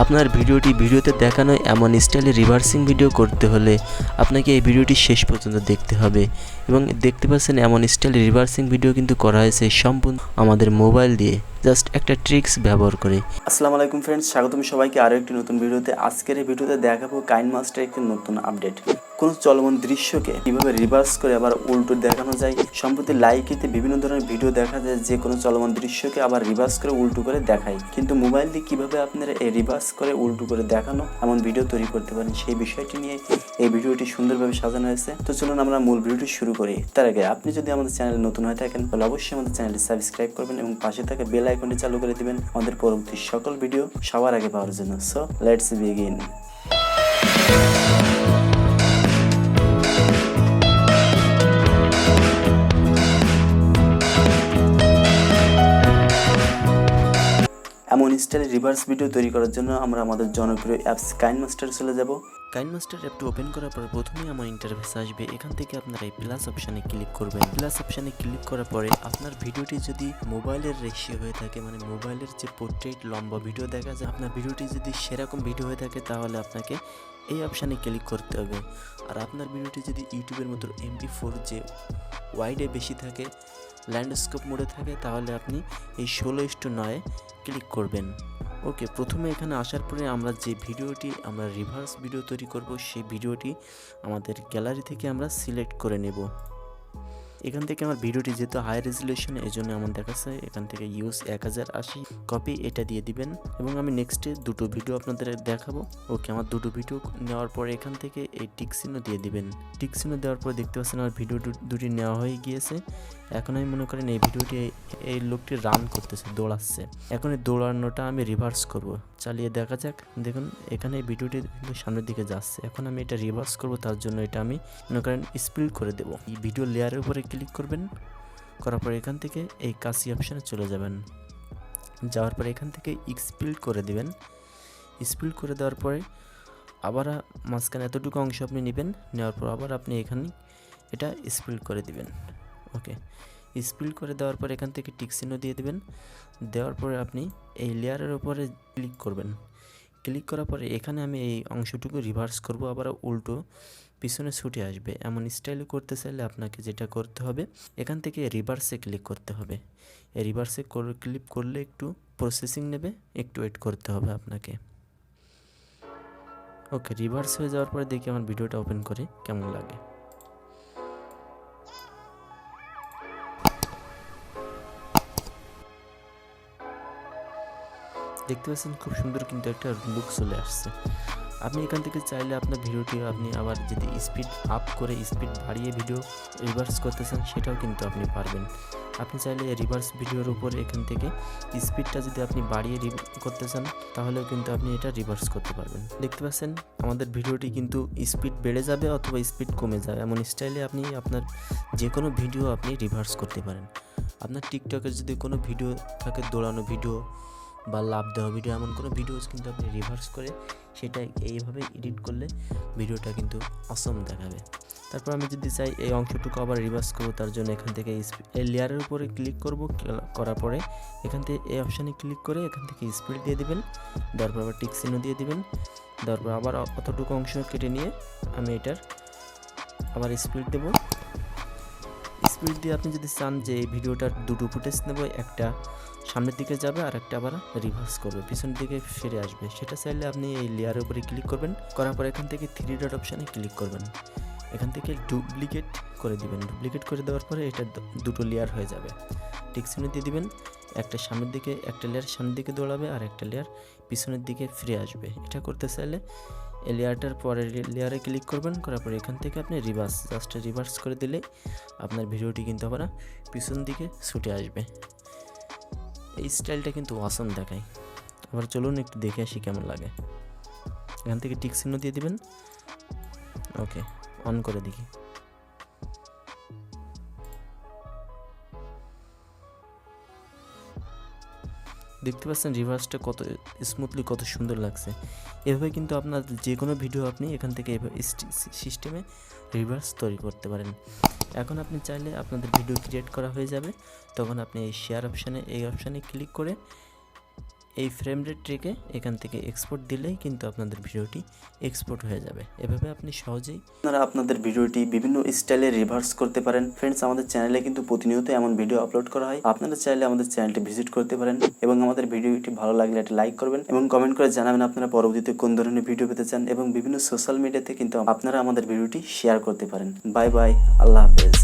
আপনার ভিডিওতে দেখানো এমন স্টাইলে রিভার্সিং ভিডিও করতে হলে আপনাকে এই ভিডিওটি শেষ পর্যন্ত দেখতে হবে। এবং দেখতে পাচ্ছেন এমন স্টাইলে রিভার্সিং ভিডিও কিন্তু করা হয়েছে সম্পূর্ণ আমাদের মোবাইল দিয়ে, জাস্ট একটা ট্রিক্স ব্যবহার করে। আসসালামু আলাইকুম ফ্রেন্ডস, স্বাগতম সবাইকে আরও একটি নতুন ভিডিওতে। আজকের এই ভিডিওতে দেখাবো কাইনমাস্টার একটি নতুন আপডেট। কোনো চলমান দৃশ্যকে কীভাবে রিভার্স করে আবার উল্টো দেখানো যায়। সম্প্রতি লাইকিতে বিভিন্ন ধরনের ভিডিও দেখা যায় যে কোনো চলমান দৃশ্যকে আবার রিভার্স করে উল্টো করে দেখায়, কিন্তু মোবাইল দিয়ে কীভাবে আপনারা এই রিভার্স করে উল্টো করে দেখানো এমন ভিডিও তৈরি করতে পারেন, সেই বিষয়টি নিয়ে এই ভিডিওটি সুন্দরভাবে সাজানো হয়েছে। তো চলুন আমরা মূল ভিডিওটি শুরু করি। তার আগে আপনি যদি আমাদের চ্যানেলে নতুন হয়ে থাকেন তাহলে অবশ্যই আমাদের চ্যানেলটি সাবস্ক্রাইব করবেন এবং পাশে থাকা বেল আইকনটি চালু করে দিবেন আমাদের পরবর্তী সকল ভিডিও সবার আগে পাওয়ার জন্য। So let's begin. এমন স্টাইলে রিভার্স ভিডিও তৈরি করার জন্য আমরা আমাদের জনপ্রিয় অ্যাপস কাইনমাস্টারে চলে যাব। কাইনমাস্টার অ্যাপটি ওপেন করার পর প্রথমেই আমার ইন্টারফেস আসবে। এখান থেকে আপনারা এই প্লাস অপশানে ক্লিক করবেন। প্লাস অপশানে ক্লিক করার পরে আপনার ভিডিওটি যদি মোবাইলের রেশিও হয়ে থাকে, মানে মোবাইলের যে পোর্ট্রেট লম্বা ভিডিও দেখা যায়, আপনার ভিডিওটি যদি সেরকম ভিডিও হয়ে থাকে তাহলে আপনাকে এই অপশানে ক্লিক করতে হবে। আর আপনার ভিডিওটি যদি ইউটিউবের মতো MP4 যে ওয়াইডে বেশি থাকে, ল্যান্ডস্কেপ মোডে থাকে, তাহলে আপনি এই 16:9 ক্লিক করবেন। ওকে, প্রথমে এখানে আসার পরে আমরা যে ভিডিওটি আমরা রিভার্স ভিডিও তৈরি করব সেই ভিডিওটি আমাদের গ্যালারি থেকে আমরা সিলেক্ট করে নেব। এখান থেকে আমার ভিডিওটি যেহেতু হাই রেজলিউশন, এই জন্য আমার দেখাচ্ছে এখান থেকে ইউজ 1080 কপি, এটা দিয়ে দিবেন। এবং আমি নেক্সটে দুটো ভিডিও আপনাদের দেখাবো। ওকে, আমার দুটো ভিডিও নেওয়ার পরে এখান থেকে এই টিক চিহ্ন দিয়ে দিবেন। টিক চিহ্ন দেওয়ার পরে দেখতে পাচ্ছেন আমার ভিডিও দুটি নেওয়া হয়ে গিয়েছে। এখন আমি মনে করেন এই ভিডিওটি এই লোকটি রান করতেছে, দৌড়াচ্ছে। এখন এই দৌড়ানোটা আমি রিভার্স করব, চালিয়ে দেখা যাক। দেখুন এখানে এই ভিডিওটি কিন্তু সামনের দিকে যাচ্ছে। এখন আমি এটা রিভার্স করব, তার জন্য এটা আমি মনে করেন স্পিড করে দেব। এই ভিডিও লেয়ারের উপরে ক্লিক করবেন, করার পর এখান থেকে এই কাশি অপশানে চলে যাবেন। যাওয়ার পরে এখান থেকে স্পিড করে দিবেন। স্পিড করে দেওয়ার পরে আবার মাঝখানে এতটুকু অংশ আপনি নেবেন, নেওয়ার পর আবার আপনি এখানে এটা স্পিড করে দিবেন। ওকে, স্পিড করে দেওয়ার পর এখান থেকে টিক চিহ্ন দিয়ে দেবেন। দেওয়ার পরে আপনি এই লেয়ারের উপরে ক্লিক করবেন। ক্লিক করার পরে এখানে আমি এই অংশটুকু রিভার্স করব, আবার উল্টো পিছনে ছুটে আসবে। এমন স্টাইলে করতে চাইলে আপনাকে যেটা করতে হবে, এখান থেকে রিভার্সে ক্লিক করতে হবে। এই রিভার্সে ক্লিক করলে একটু প্রসেসিং নেবে, একটু ওয়েট করতে হবে আপনাকে। ওকে, রিভার্স হয়ে যাওয়ার পরে দেখি আমার ভিডিওটা ওপেন করে কেমন লাগে। দেখতে পাচ্ছেন খুব সুন্দর কিন্তু একটা লুক চলে আসছে। আপনি এখান থেকে চাইলে আপনার ভিডিওটি আপনি আবার যদি স্পিড আপ করে স্পিড বাড়িয়ে ভিডিও রিভার্স করতে চান সেটাও কিন্তু আপনি পারবেন। আপনি চাইলে রিভার্স ভিডিওর উপর এখান থেকে স্পিডটা যদি আপনি বাড়িয়ে করতে চান তাহলেও কিন্তু আপনি এটা রিভার্স করতে পারবেন। দেখতে পাচ্ছেন আমাদের ভিডিওটি কিন্তু স্পিড বেড়ে যাবে অথবা স্পিড কমে যাবে, এমন স্টাইলে আপনি আপনার যে কোনো ভিডিও আপনি রিভার্স করতে পারেন। আপনার টিকটকের যদি কোনো ভিডিও থাকে, দৌড়ানো ভিডিও বা লাভ দেওয়া ভিডিও, এমন কোনো ভিডিওস কিন্তু আপনি রিভার্স করে সেটা এইভাবে এডিট করলে ভিডিওটা কিন্তু অসম দেখাবে। তারপর আমি যদি চাই এই অংশটুকু আবার রিভার্স করবো, তার জন্য এখান থেকে এই লেয়ারের উপরে ক্লিক করব। করার পরে এখান থেকে এই অপশানে ক্লিক করে এখান থেকে স্পিড দিয়ে দিবেন। দেওয়ার পর আবার টিক চিহ্ন দিয়ে দিবেন। দেওয়ার পর আবার অতটুকু অংশ কেটে নিয়ে আমি এটার আবার স্পিড দেব। স্পিড দিয়ে আপনি যদি চান যে এই ভিডিওটার দুটো ফুটেজ নেব, একটা সামনের দিকে যাবে আর একটা আবার রিভার্স করবে, পিছনের দিকে ফিরে আসবে, সেটা চাইলে আপনি এই লেয়ারের উপরে ক্লিক করবেন। করার পর এখান থেকে 3 ডট অপশানে ক্লিক করবেন। এখান থেকে ডুপ্লিকেট করে দিবেন। ডুপ্লিকেট করে দেওয়ার পরে এটা দুটো লেয়ার হয়ে যাবে। টিক চিহ্ন দিয়ে দিবেন। একটা সামনের দিকে, একটা লেয়ার সামনের দিকে দৌড়াবে আর একটা লেয়ার পিছনের দিকে ফিরে আসবে। এটা করতে চাইলে এই লেয়ারটার পরের লেয়ারে ক্লিক করবেন। করার পরে এখান থেকে আপনি জাস্ট রিভার্স করে দিলে আপনার ভিডিওটি কিন্তু আবার পিছন দিকে ছুটে আসবে। এই স্টাইলটা কিন্তু অসম দেখায়। আবার চলুন একটু দেখে আসি কেমন লাগে। এখান থেকে টিক চিহ্ন দিয়ে দিবেন। ওকে, অন করে দেখি। দেখতে পাচ্ছেন রিভার্সটা কত স্মুথলি, কত সুন্দর লাগছে। এভাবে কিন্তু আপনার যে কোনো ভিডিও আপনি এখান থেকে সিস্টেমে রিভার্স তৈরি করতে পারেন। এখন আপনি চাইলে আপনাদের ভিডিও ক্রিয়েট করা হয়ে যাবে, তখন আপনি এই শেয়ার অপশানে, এই অপশানে ক্লিক করে এই ফ্রেম রেট রেখে এখান থেকে এক্সপোর্ট দিলেই কিন্তু আপনাদের ভিডিওটি এক্সপোর্ট হয়ে যাবে। এভাবে আপনি সহজেই আপনারা আপনাদের ভিডিওটি বিভিন্ন স্টাইলে রিভার্স করতে পারেন। ফ্রেন্ডস, আমাদের চ্যানেলে কিন্তু প্রতিনিয়ত এমন ভিডিও আপলোড করা হয়। আপনারা চাইলে আমাদের চ্যানেলটি ভিজিট করতে পারেন এবং আমাদের ভিডিওটি ভালো লাগলে একটা লাইক করবেন এবং কমেন্ট করে জানাবেন আপনারা পরবর্তীতে কোন ধরনের ভিডিও পেতে চান, এবং বিভিন্ন সোশ্যাল মিডিয়াতে কিন্তু আপনারা আমাদের ভিডিওটি শেয়ার করতে পারেন। বাই বাই, আল্লাহ হাফেজ।